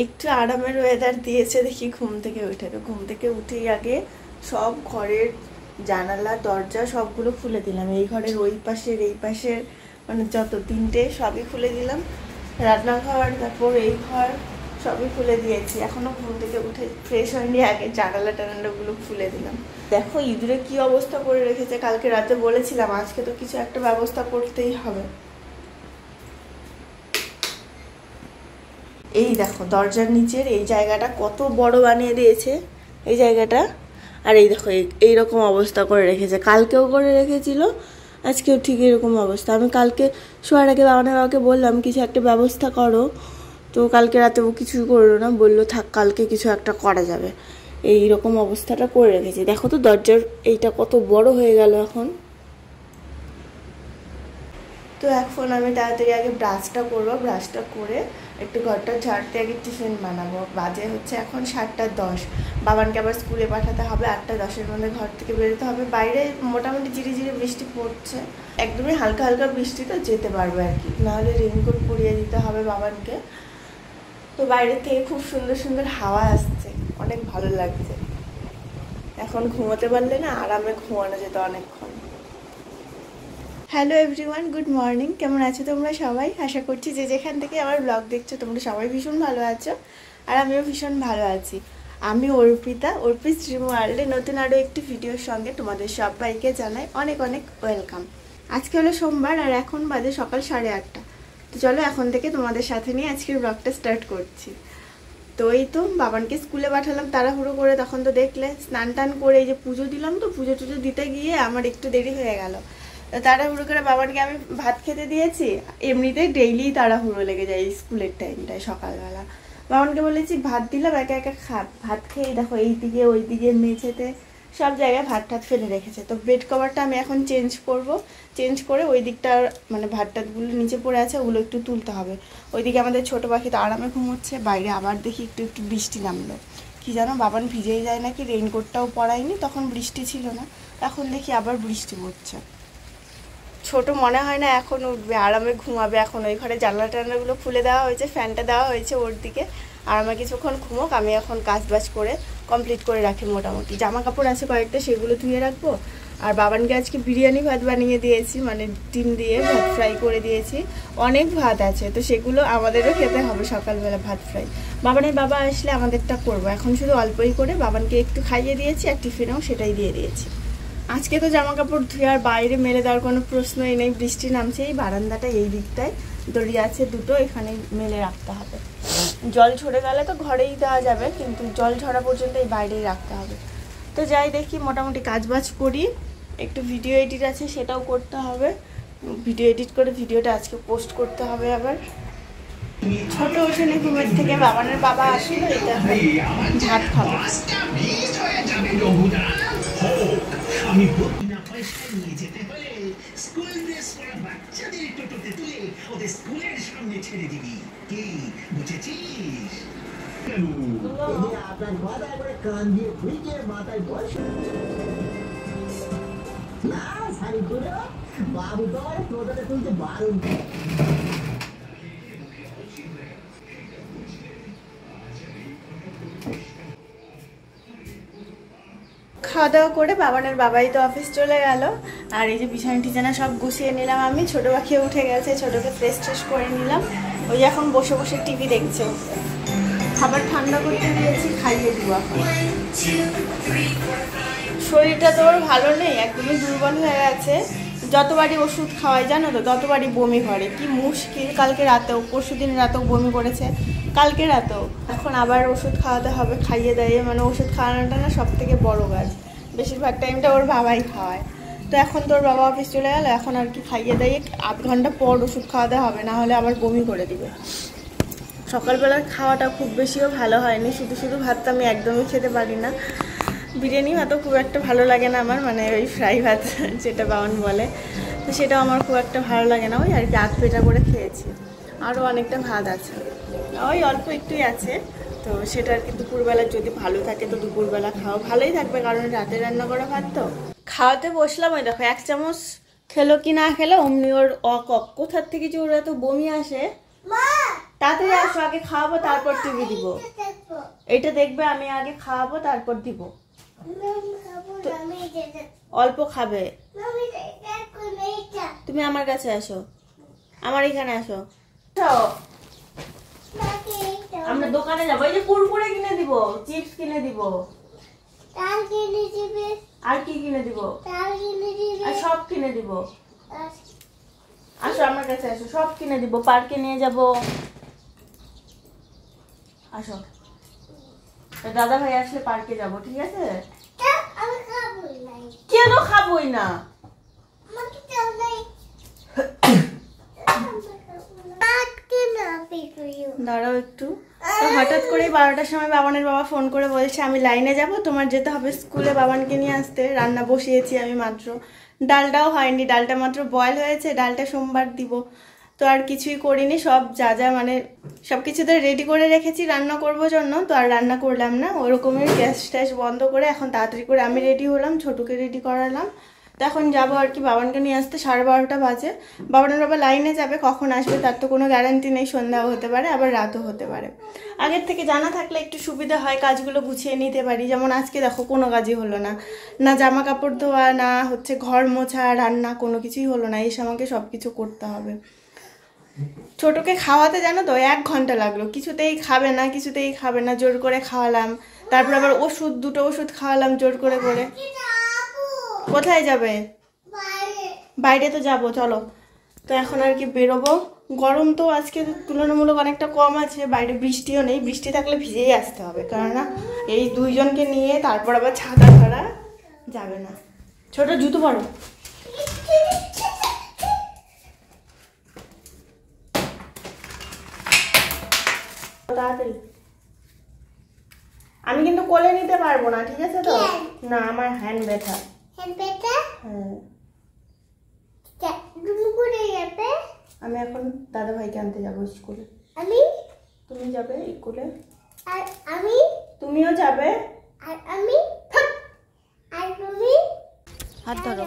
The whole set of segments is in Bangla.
একটু আরামের ওয়েদার দিয়েছে দেখি ঘুম থেকে উঠে। তো ঘুম থেকে উঠেই আগে সব ঘরের জানালা দরজা সবগুলো খুলে দিলাম, এই ঘরের ওই পাশের এই পাশের মানে যত তিনটে সবই খুলে দিলাম, রান্নাঘর তারপর এই ঘর সবই খুলে দিয়েছি। এখনো ঘুম থেকে উঠে ফ্রেশ হয়নি, আগে জানালা টানালাগুলো খুলে দিলাম। দেখো ইঁদুরে কি অবস্থা করে রেখেছে, কালকে রাতে বলেছিলাম আজকে তো কিছু একটা ব্যবস্থা করতেই হবে। এই দেখো দরজার নিচের এই জায়গাটা কত বড় বানিয়ে দিয়েছে এই জায়গাটা, আর এই দেখো এইরকম অবস্থা করে রেখেছে, কালকেও করে রেখেছিল আজকেও ঠিক এরকম অবস্থা। আমি কালকে শোয়ার আগে বাবাকে বললাম কিছু একটা ব্যবস্থা করো, তো কালকে রাতে ও কিছু করলো না, বললো থাক কালকে কিছু একটা করা যাবে। এইরকম অবস্থাটা করে রেখেছে, দেখো তো দরজার এইটা কত বড় হয়ে গেল এখন। তো এখন আমি তাড়াতাড়ি আগে ব্রাশটা করবো, ব্রাশটা করে একটু ঘরটা ঝাড়তে আগে টিফিন বানাবো। বাজে হচ্ছে এখন 7:10, বাবানকে আবার স্কুলে পাঠাতে হবে 8:10-এর মধ্যে ঘর থেকে বেরোতে হবে। বাইরে মোটামুটি ঝিরিঝিরি বৃষ্টি পড়ছে, একদমই হালকা হালকা বৃষ্টি, তো যেতে পারবো আর কি, নাহলে রেইনকোট পরিয়ে দিতে হবে বাবানকে। তো বাইরে থেকে খুব সুন্দর সুন্দর হাওয়া আসছে, অনেক ভালো লাগছে। এখন ঘুমোতে পারলে না আরামে ঘুমানো যেত অনেকক্ষণ। Hello everyone, good morning. কেমন আছো তোমরা সবাই? আশা করছি যে যেখান থেকে আমার ব্লগ দেখছো তোমরা সবাই ভীষণ ভালো আছো, আর আমিও ভীষণ ভালো আছি। আমি অর্পিতা, অর্পিস ড্রিম ওয়ার্ল্ডে নতুন আরও একটি ভিডিওর সঙ্গে তোমাদের সবাইকে জানাই অনেক অনেক ওয়েলকাম। আজকে হলো সোমবার আর এখন বাজে সকাল 8:30। তো চলো এখন থেকে তোমাদের সাথে নিয়ে আজকের ব্লগটা স্টার্ট করছি। তো এই তো বাবানকে স্কুলে পাঠালাম তাড়াহুড়ো করে, তখন তো দেখলে স্নান টান করে এই যে পুজো দিলাম, তো পুজো টুজো দিতে গিয়ে আমার একটু দেরি হয়ে গেল। তাড়াহুড়ো করে বাবানকে আমি ভাত খেতে দিয়েছি, এমনিতেই ডেইলি তাড়াহুড়ো লেগে যায় স্কুলের টাইমটায় সকালবেলা। বাবানকে বলেছি ভাত দিলাম একা একা খা, ভাত খেয়ে দেখো এইদিকে ওইদিকে মেঝেতে সব জায়গায় ভাত টাত ফেলে রেখেছে। তো বেড কভারটা আমি এখন চেঞ্জ করব, চেঞ্জ করে ওই দিকটা মানে ভাত টাতগুলো নিচে পড়ে আছে ওগুলো একটু তুলতে হবে। ওইদিকে আমাদের ছোটো পাখি তো আরামে ঘুমোচ্ছে, বাইরে আবার দেখি একটু একটু বৃষ্টি নামলো, কি জানো বাবান ভিজেই যায় নাকি, রেইনকোটটাও পরায়নি, তখন বৃষ্টি ছিল না, এখন দেখি আবার বৃষ্টি পড়ছে। ছোট মনে হয় না এখন উঠবে, আরামে ঘুমাবে। এখন ওই ঘরে জানলা টানলাগুলো খুলে দেওয়া হয়েছে, ফ্যানটা দেওয়া হয়েছে ওর দিকে, আর আমার কিছুক্ষণ ঘুমোক, আমি এখন কাজ বাজ করে কমপ্লিট করে রাখি। মোটামুটি জামা কাপড় আছে কয়েকটা, সেগুলো ধুয়ে রাখবো। আর বাবানকে আজকে বিরিয়ানি ভাত বানিয়ে দিয়েছি, মানে ডিম দিয়ে ভাত ফ্রাই করে দিয়েছি, অনেক ভাত আছে তো সেগুলো আমাদেরও খেতে হবে সকালবেলা ভাত ফ্রাই। বাবানের বাবা আসলে আমাদেরটা করবো, এখন শুধু অল্পই করে বাবানকে একটু খাইয়ে দিয়েছি, আর টিফিনেও সেটাই দিয়ে দিয়েছি। আজকে তো জামা কাপড় ধুয়ে আর বাইরে মেলে দেওয়ার কোনো প্রশ্নই নেই, বৃষ্টি নামছে। এই বারান্দাটা এই দিকটায় দড়ি আছে দুটো, এখানে মেলে রাখতে হবে। জল ঝরে গেলে তো ঘরেই দেওয়া যাবে, কিন্তু জল ঝরা পর্যন্ত এই বাইরেই রাখতে হবে। তো যাই দেখি, মোটামুটি কাজবাজ করি, একটু ভিডিও এডিট আছে সেটাও করতে হবে, ভিডিও এডিট করে ভিডিওটা আজকে পোস্ট করতে হবে। আবার ছোট ওঠেনি ঘুমের থেকে, বাবানের বাবা আসলে এটা ভাত খাবো। আমি বিনা পয়সায় নিয়ে যেতে হলে স্কুল ড্রেস পরা বাচ্চাদের টোটোতে তুলে ওদের স্কুলের সামনে ছেড়ে দিবি, কি বুঝেছিস? আপনার মাথায় করে কান দিয়ে ভিজে মাথায় বসে না শাড়ি করে বাবু তো আমার টোটোতে তুলতে বারণ। খাওয়া দাওয়া করে বাবানের বাবাই তো অফিস চলে গেল, আর এই যে বিছানা টিছানা সব গুছিয়ে নিলাম আমি। ছোটো পাখিও উঠে গেছে, ছোটোকে ফ্রেশ ট্রেশ করে নিলাম, ওই যে এখন বসে বসে টিভি দেখছে। খাবার ঠান্ডা করতে দিয়েছি, খাইয়ে দিব এখন। শরীরটা তো ওর ভালো নেই, একদমই দুর্বল হয়ে গেছে, যতবারই ওষুধ খাওয়াই জানো তো ততবারই বমি করে, কি মুশকিল। কালকে রাতেও, পরশু দিন রাতেও বমি করেছে, কালকে রাতেও। এখন আবার ওষুধ খাওয়াতে হবে, খাইয়ে দেয়, মানে ওষুধ খাওয়ানোটা না সব থেকে বড় কাজ, বেশিরভাগ টাইমটা ওর বাবাই খাওয়ায়। তো এখন তোর বাবা অফিস চলে গেল, এখন আর কি খাইয়ে দেয়, 8 ঘন্টা পর ওষুধ খাওয়াতে হবে, না হলে আবার বমি করে দিবে। সকালবেলার খাওয়াটা খুব বেশিও ভালো হয়নি, শুধু শুধু ভাতটা আমি একদমই খেতে পারি না। বিরিয়ানি ভাতও খুব একটা ভালো লাগে না আমার, মানে ওই ফ্রাই ভাত যেটা বাবান বলে, তো সেটাও আমার খুব একটা ভালো লাগে না, ওই আর কি 8 পেটা করে খেয়েছি। আরও অনেকটা ভাত আছে, ওই অল্প একটুই আছে, তো সেটা আর কি দুপুরবেলা যদি ভালো থাকে তো দুপুরবেলা খাওয়া ভালোই থাকবে, কারণ রাতে রান্না করা ভাত তো। খাওয়াতে বসলাম, ওই দেখো 1 চামচ খেলো কি না খেলো অমনি ওর কোথার থেকে যে ওর এত বমি আসে, তাড়াতাড়ি আসো, আগে খাওয়াবো তারপর টিভি দিব। এটা দেখবে, আমি আগে খাওয়াবো তারপর দিব। অল্প খাবে। তুমি আমার কাছে আসো, আমার এখানে আসো। আমরা দোকানে যাবো, এই যে কুরকুরে কিনে দিব, চিপস কিনে দিব, আর কি কিনে দিব, আর সব কিনে দিব। আসো আমার কাছে আসো, সব কিনে দিব, পার্কে নিয়ে যাব। আসো, দাদা ভাই আসলে পার্কে যাব, ঠিক আছে? কেন খাবোই না? দাঁড়াও একটু। হঠাৎ করে 12টার সময় বাবানের বাবা ফোন করে বলছে আমি লাইনে যাব, তোমার যেতে হবে স্কুলে বাবানকে নিয়ে আসতে। রান্না বসিয়েছি আমি মাত্র, ডালটাও হয়নি, ডালটা মাত্র বয়েল হয়েছে, ডালটা সোমবার দিব। তো আর কিছুই করিনি, সব যা যা মানে সব কিছু তো রেডি করে রেখেছি রান্না করবো জন্য, তো আর রান্না করলাম না। ওরকমের গ্যাস ট্যাস বন্ধ করে এখন তাড়াতাড়ি করে আমি রেডি হলাম, ছোটুকে রেডি করালাম। তো এখন যাবো আর কি বাবানকে নিয়ে আসতে, 12:30 বাজে। বাবানের বাবা লাইনে যাবে, কখন আসবে তার তো কোনো গ্যারান্টি নেই, সন্ধ্যাও হতে পারে আবার রাতও হতে পারে। আগের থেকে জানা থাকলে একটু সুবিধা হয়, কাজগুলো গুছিয়ে নিতে পারি। যেমন আজকে দেখো কোনো কাজই হলো না, না জামা কাপড় ধোয়া, না হচ্ছে ঘর মোছা, রান্না, কোনো কিছুই হলো না। এসে আমাকে সব কিছু করতে হবে। ছোটকে খাওয়াতে জানো তো 1 ঘন্টা লাগলো, কিছুতেই খাবে না, কিছুতেই খাবে না, জোর করে খাওয়ালাম। তারপর আবার ওষুধ, 2টো ওষুধ খাওয়ালাম জোর করে করে। কোথায় যাবে? বাইরে তো যাবো, চলো। তো এখন আর কি বেরোবো। গরম তো আজকে তুলনামূলক অনেকটা কম আছে, বাইরে বৃষ্টিও নেই, বৃষ্টি থাকলে ভিজেই আসতে হবে, কেননা এই 2 জনকে নিয়ে তারপর আবার ছাতা ছাড়া যাবে না। ছোট জুতো পরো। তাড়াতাড়ি। আমি কিন্তু কোলে নিতে পারবো না, ঠিক আছে তো? না, আমার হ্যান্ড ব্যথা। হ্যাঁ, আমি এখন দাদা ভাইকে আনতে যাবো স্কুলে। তুমি যাবে স্কুলে, আর আমি, তুমিও যাবে, আর আমি, আর তুমি। হাত ধরো।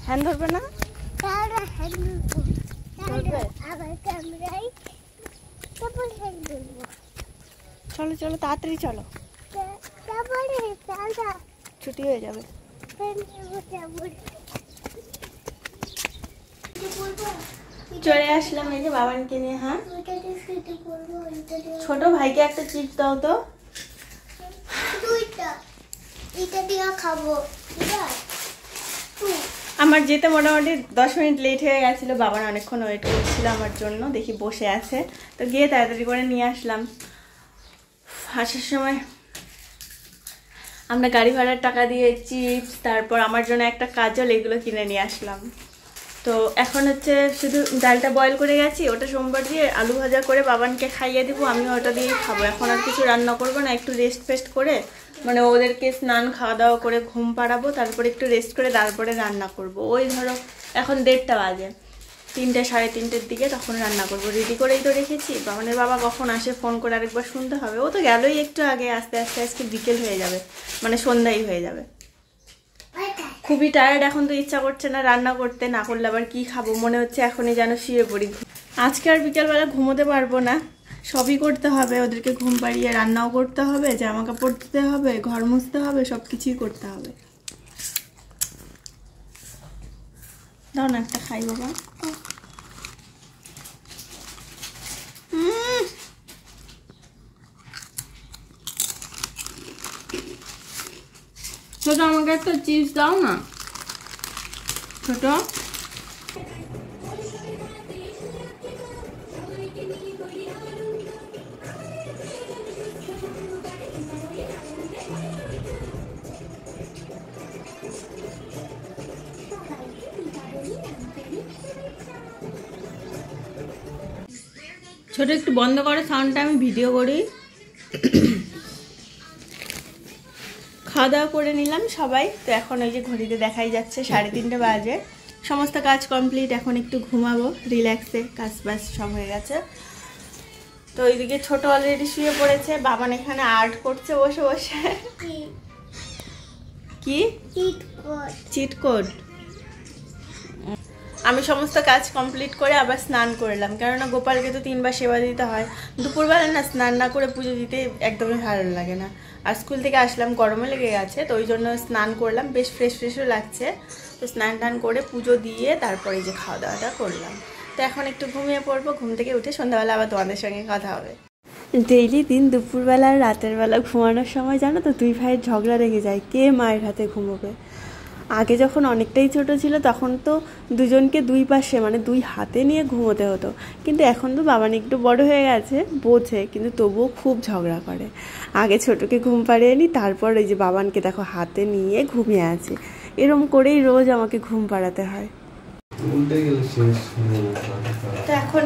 হ্যান্ড ধরবে না? চলো চলো তাড়াতাড়ি চলো, ছুটি হয়ে যাবে। চলে আসলাম এই যে বাবানকে নিয়ে। হ্যাঁ, ছোট ভাইকে একটা চিপস দাও তো। আমার যেতে মোটামুটি 10 মিনিট লেট হয়ে গেছিলো, বাবার অনেকক্ষণ ওয়েট করছিল আমার জন্য, দেখি বসে আছে, তো গিয়ে তাড়াতাড়ি করে নিয়ে আসলাম। আসার সময় আমরা গাড়ি ভাড়ার টাকা দিয়ে চিপস, তারপর আমার জন্য একটা কাজল, এগুলো কিনে নিয়ে আসলাম। তো এখন হচ্ছে শুধু ডালটা বয়েল করে গেছি, ওটা সোমবার দিয়ে আলু ভাজা করে বাবানকে খাইয়ে দিব, আমিও ওটা দিয়েই খাবো। এখন আর কিছু রান্না করবো না, একটু রেস্ট ফেস্ট করে মানে ওদেরকে স্নান খাওয়া দাওয়া করে ঘুম পাড়াবো, তারপরে একটু রেস্ট করে তারপরে রান্না করব। ওই ধরো এখন 1:30 বাজে, 3টে 3:30-র দিকে তখন রান্না করব। রেডি করেই তো রেখেছি, বাবানের বাবা কখন আসে ফোন করে আরেকবার শুনতে হবে। ও তো গেলই একটু আগে, আস্তে আস্তে আজকে বিকেল হয়ে যাবে, মানে সন্ধ্যাই হয়ে যাবে। খুবই টায়ার্ড, এখন তো ইচ্ছা করছে না রান্না করতে, না করলে আবার কি খাবো, মনে হচ্ছে এখনই যেন শুয়ে পড়ি। আজকে আর বিকেলবেলা ঘুমোতে পারবো না, সবই করতে হবে, ওদেরকে ঘুম পাড়িয়ে রান্নাও করতে হবে, জামা কাপড় ধুতে হবে, ঘর মুছতে হবে, সব কিছুই করতে হবে। দাও না একটা খাই বাবা। ছোট আমাকে একটা চিপস দাও না ছোট। ছোট একটু বন্ধ করে সাউন্ডটা, আমি ভিডিও করি। খাওয়া দাওয়া করে নিলাম সবাই, তো এখন ওই যে ঘড়িতে দেখাই যাচ্ছে 3:30 বাজে। সমস্ত কাজ কমপ্লিট, এখন একটু ঘুমাবো রিল্যাক্সে, কাজ বাজ সব হয়ে গেছে। তো ওইদিকে ছোট অলরেডি শুয়ে পড়েছে, বাবান এখানে আর্ট করছে বসে বসে। কি চিট কোড? আমি সমস্ত কাজ কমপ্লিট করে আবার স্নান করলাম, কেননা গোপালকে তো 3 বার সেবা দিতে হয়। দুপুরবেলা না স্নান না করে পুজো দিতে একদমই ভালো লাগে না। আর স্কুল থেকে আসলাম, গরমে লেগে গেছে, তো ওই জন্য স্নান করলাম, বেশ ফ্রেশও লাগছে। তো স্নান টান করে পুজো দিয়ে তারপরে যে খাওয়া দাওয়াটা করলাম। তো এখন একটু ঘুমিয়ে পড়বো, ঘুম থেকে উঠে সন্ধ্যাবেলা আবার তোমাদের সঙ্গে কথা হবে। ডেইলি দিন দুপুরবেলা আর রাতের বেলা ঘুমানোর সময় জানো তো 2 ভাইয়ের ঝগড়া লেগে যায়, কে মায়ের হাতে ঘুমোবে। আগে যখন অনেকটাই ছোট ছিল তখন তো দুজনকে 2 পাশে মানে 2 হাতে নিয়ে ঘুমোতে হতো, কিন্তু এখন তো বাবান একটু বড় হয়ে গেছে, বোঝে, কিন্তু তবুও খুব ঝগড়া করে। আগে ছোটকে ঘুম পাড়িয়ে নি, তারপর এই যে বাবানকে দেখো হাতে নিয়ে ঘুমিয়ে আছে, এরম করেই রোজ আমাকে ঘুম পাড়াতে হয়। তো এখন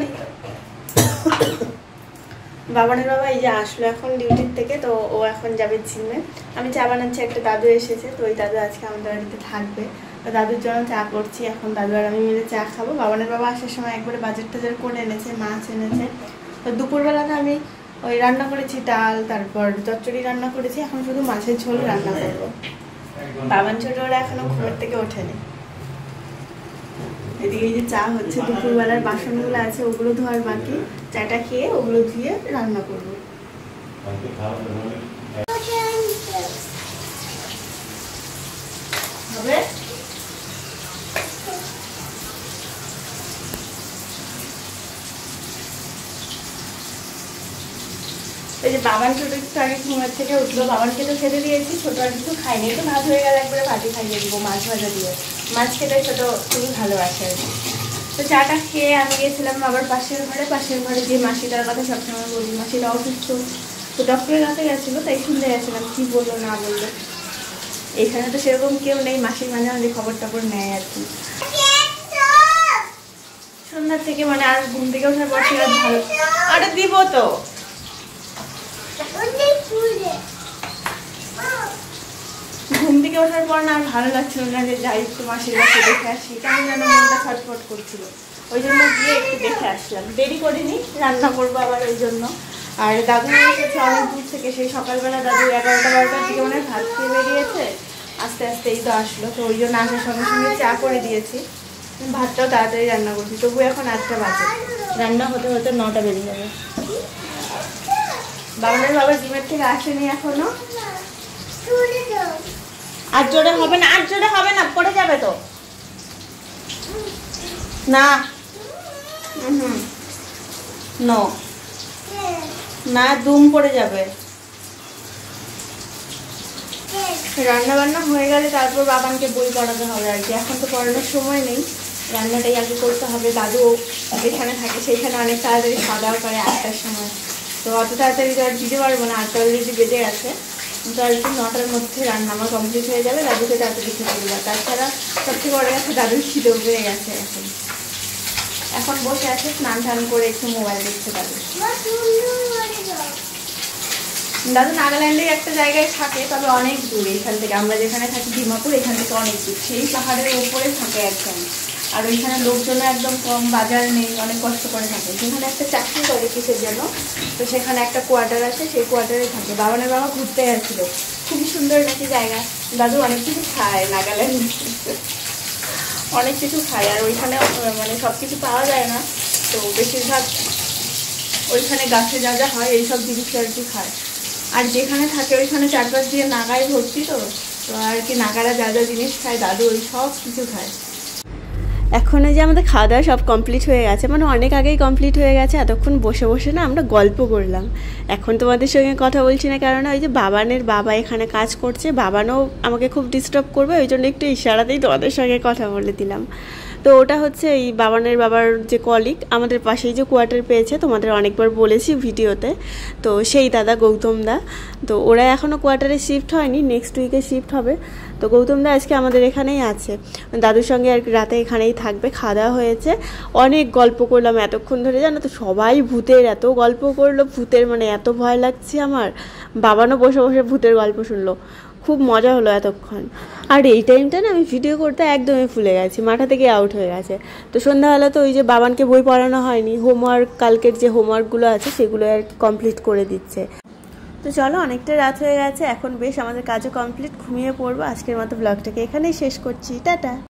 বাবানের বাবা এই যে আসলো এখন ডিউটির থেকে, তো ও এখন যাবে জিমে। আমি চা বানাচ্ছি, একটা দাদু এসেছে, তো ওই দাদু আজকে আমাদের বাড়িতে থাকবে, তো দাদুর জন্য চা করছি। এখন দাদু আর আমি মিলে চা খাবো। বাবানের বাবা আসার সময় একবারে বাজার টাজার করে এনেছে, মাছ এনেছে। তো দুপুরবেলাতে আমি ওই রান্না করেছি ডাল, তারপর চচ্চড়ি রান্না করেছি, এখন শুধু মাছের ঝোল রান্না করবো। বাবান ছোটরা এখনো ঘুমের থেকে ওঠেনি। এদিকে এই যে চা হচ্ছে, দুপুরবেলার বাসনগুলো আছে ওগুলো ধোয়ার বাকি, চাটা খেয়ে ওগুলো ধুয়ে রান্না করবো। হবে এই যে বাবান ছোট একটু আগে ঘুমের থেকে উঠলো, বাবানকে তো খেতে দিয়েছি, ছোট আর কিছু খাইনি, তো ভাত হয়ে গেলে একবারে ভাজি খাইয়ে দিব, মাছ ভাজা দিয়ে। মাছ খেতে ছোট খুবই ভালোবাসে আর কি। তো চাটা খেয়ে আমি গিয়েছিলাম আবার পাশের ঘরে যে মাসিটার কথা সবসময় বলি, মাসিটা অসুস্থ, তো ডক্টরের কাছে গেছিলো, তাই শুনতে গেছিলাম কি বললো না বললো। এখানে তো সেরকম কেউ নেই, মাসির মাঝে মাঝে খবর টবর নেয় আর কি। সন্ধ্যার থেকে মানে আর ঘুম থেকে ওঠার পর সেটা ভালো, আরে দিব তো, ঘুম থেকে ওঠার পর না আর ভালো লাগছিল না যে যাই একটু মাসির কাছে দেখে আসি, কেমন যেন মনটা ছটফট করছিল, ওই জন্য গিয়ে একটু দেখে আসলাম। দেরি করিনি, রান্না করবো আবার ওই জন্য। আর দাদু এসেছে অনেক দূর থেকে, সেই সকালবেলা দাদু 11টা-12টার দিকে মানে ভাত খেয়ে বেরিয়েছে, আস্তে আস্তে এই তো আসলো, তো ওই জন্য আসার সঙ্গে সঙ্গে চা করে দিয়েছি, ভাতটাও তাড়াতাড়ি রান্না করছি, তবু এখন 8টা বাজে, রান্না হতে হতে 9টা বেজে যাবে। বাবানের বাবা জিমের থেকে আসেনি এখনো। আর জোরে হবে না, পড়ে যাবে তো না। নো না, দুম পড়ে যাবে। রান্না বান্না হয়ে গেলে তারপর বাবানকে বই পড়াতে হবে আর কি, এখন তো পড়ানোর সময় নেই, রান্নাটাই আগে করতে হবে। দাদু যেখানে থাকে সেইখানে অনেক তাড়াতাড়ি খাওয়া দাওয়া করে 8টার সময়, তো অত তাড়াতাড়ি তো আর দিতে পারবো না, 8টা অলরেডি বেজে গেছে, তো আর কি 9টার মধ্যে রান্না আমার কমপ্লিট হয়ে যাবে, দাদুকে তাড়াতাড়ি খেতে দেবো। তাছাড়া সবথেকে বড় গেছে দাদুর খিদেও পেয়ে গেছে, এখন বসে আছে স্নান টান করে একটু মোবাইল দেখতে পারবে। দাদু নাগাল্যান্ডের একটা জায়গায় থাকে, তবে অনেক দূরে এখান থেকে, আমরা যেখানে থাকি ডিমাপুর, এখান থেকে অনেক দূর, সেই পাহাড়ের উপরে থাকে একদম। আর ওইখানে লোকজনও একদম কম, বাজার নেই, অনেক কষ্ট করে থাকে। যেখানে একটা চাকরি করে কিসের জন্য, তো সেখানে একটা কোয়ার্টার আছে, সেই কোয়ার্টারে থাকে। বাবানের বাবা ঘুরতে গেছিল, খুবই সুন্দর নাকি জায়গা। দাদু অনেক কিছু খায়, নাগাল্যান্ড অনেক কিছু খায়, আর ওইখানে মানে সব কিছু পাওয়া যায় না, তো বেশিরভাগ ওইখানে গাছে যা যা হয় এইসব জিনিস আর কি খায়। আর যেখানে থাকে ওইখানে চারপাশ দিয়ে নাগায় ভর্তি, তো আর কি নাগারা যা যা জিনিস খায় দাদু ওই সব কিছু খায়। এখন যে আমাদের খাওয়া দাওয়া সব কমপ্লিট হয়ে গেছে, মানে অনেক আগেই কমপ্লিট হয়ে গেছে। এতক্ষণ বসে বসে না আমরা গল্প করলাম। এখন তোমাদের সঙ্গে কথা বলছি না, কারণ ওই যে বাবানের বাবা এখানে কাজ করছে, বাবানও আমাকে খুব ডিস্টার্ব করবে, ওই জন্য একটু ইশারাতেই তোমাদের সঙ্গে কথা বলে দিলাম। তো ওটা হচ্ছে এই বাবানের বাবার যে কলিগ, আমাদের পাশেই যে কোয়ার্টার পেয়েছে, তোমাদের অনেকবার বলেছি ভিডিওতে, তো সেই দাদা গৌতম দা। তো ওরা এখনও কোয়ার্টারে শিফট হয়নি, নেক্সট উইকে শিফট হবে। তো গৌতম দা আজকে আমাদের এখানেই আছে, দাদুর সঙ্গে আর রাতে এখানেই থাকবে। খাওয়া দাওয়া হয়েছে, অনেক গল্প করলাম এতক্ষণ ধরে, জানো তো সবাই ভূতের এত গল্প করলো, ভূতের মানে এত ভয় লাগছে আমার। বাবানও বসে বসে ভূতের গল্প শুনলো, খুব মজা হলো এতক্ষণ। আর এই টাইমটা না আমি ভিডিও করতে একদমই ভুলে গেছি, মাথা থেকে আউট হয়ে গেছে। তো সন্ধ্যাবেলা তো ওই যে বাবানকে বই পড়ানো হয়নি, হোমওয়ার্ক কালকের যে হোমওয়ার্কগুলো আছে সেগুলো আর কমপ্লিট করে দিচ্ছে। তো চলো, অনেকটা রাত হয়ে গেছে, এখন বেশ আমাদের কাজও কমপ্লিট, ঘুমিয়ে পড়বো। আজকের মতো ব্লগটাকে এখানেই শেষ করছি, টাটা।